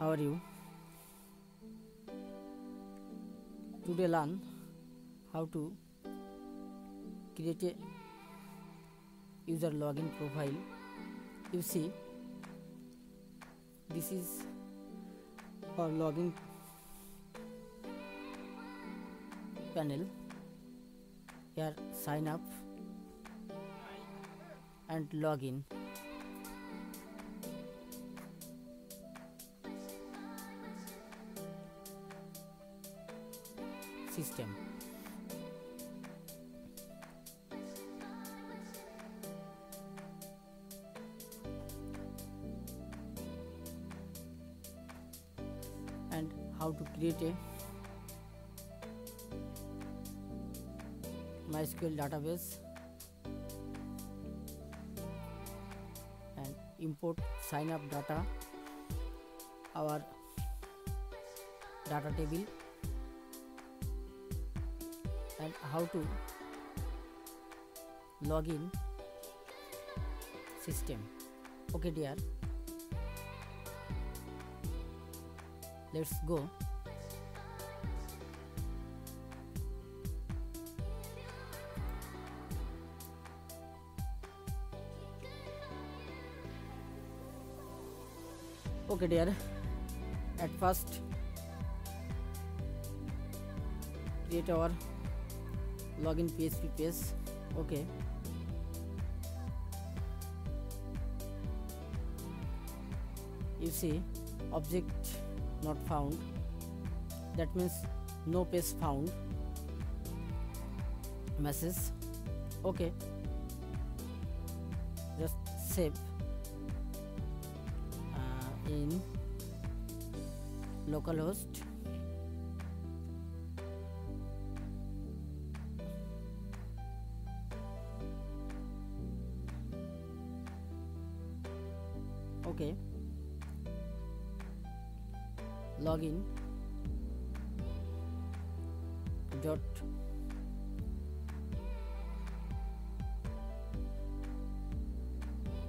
How are you? Today learn how to create a user login profile. You see, this is our login panel. Here sign up and login. System. And how to create a MySQL database and import sign up data, our data table, and how to log in system. Okay dear, let's go. Okay dear, at first create our login PHP page. Okay, you see object not found, that means no page found message. Okay, just save in localhost. Okay, login dot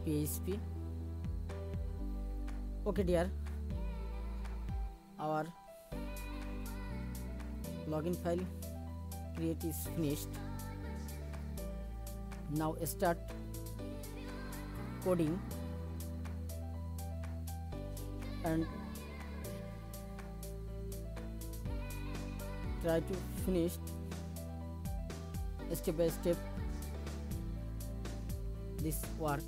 php. Okay dear, our login file create is finished. Now start coding and try to finish step by step this work.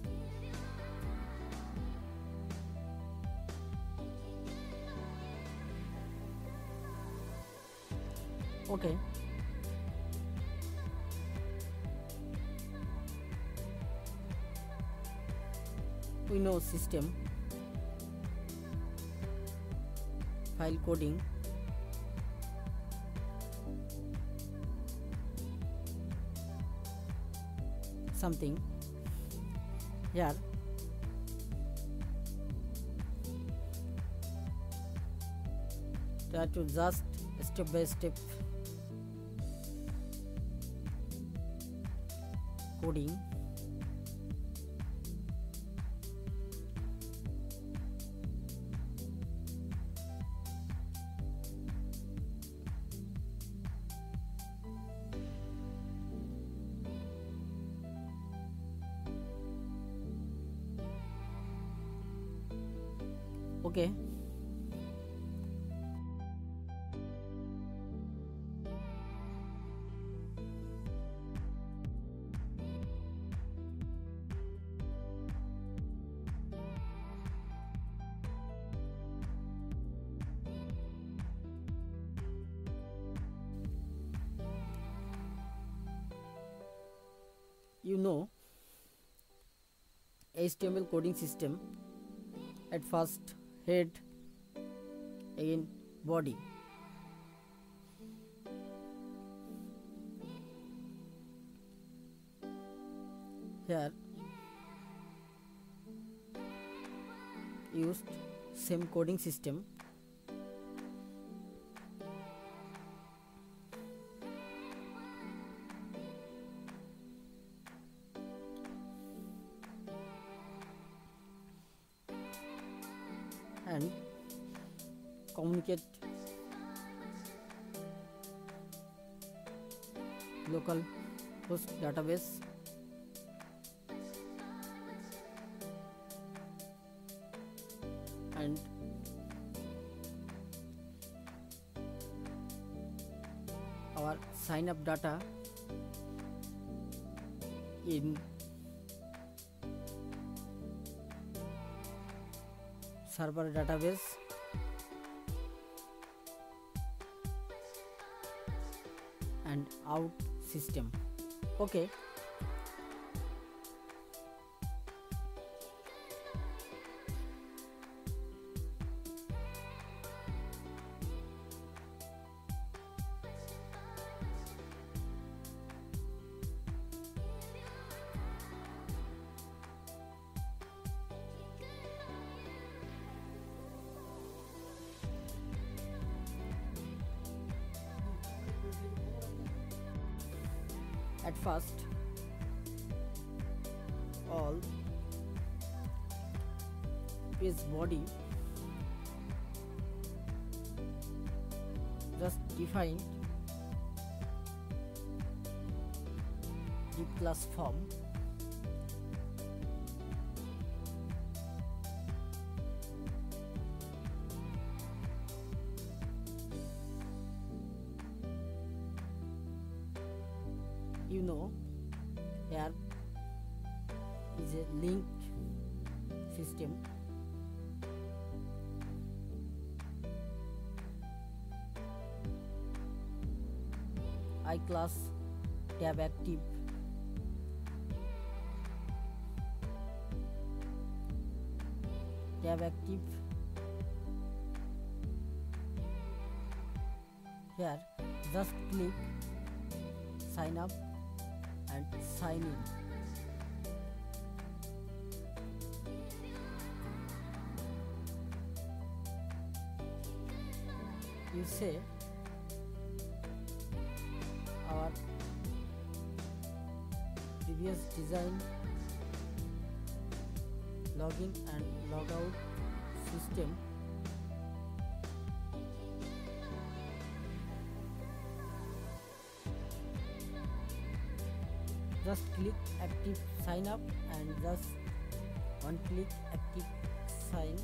Okay, we know system, file coding, something here. Try to just step by step coding. Okay, you know HTML coding system. At first head, again body. Here used same coding system. And communicate local host database, and our sign up data in server database, and out system. Okay, at first all page body just define the class form, you know here is a link system. iClass tab active, here just click sign up and sign in. You say our previous design login and logout system just click active sign up and just one click active sign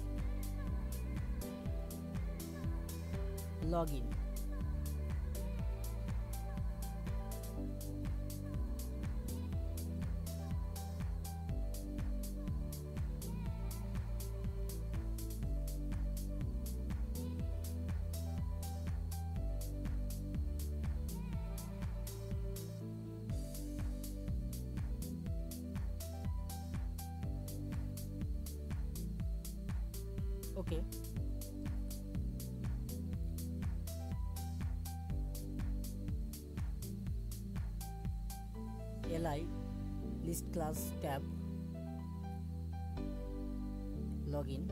login. Okay, li list class tab login,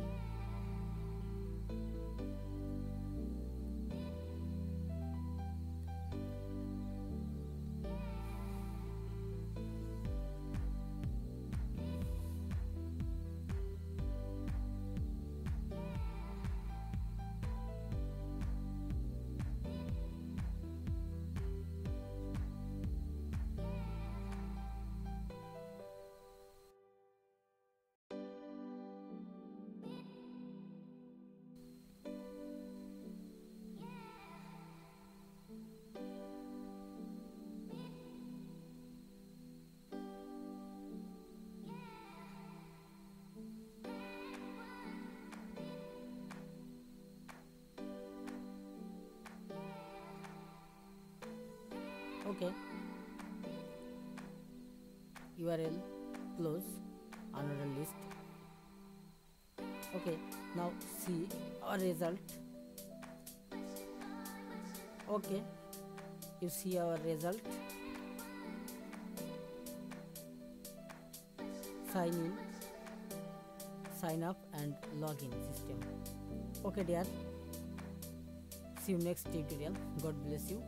okay, URL close another list. Okay, now see our result. Okay, you see our result. Sign in, sign up and login system. Okay dear, see you next tutorial. God bless you.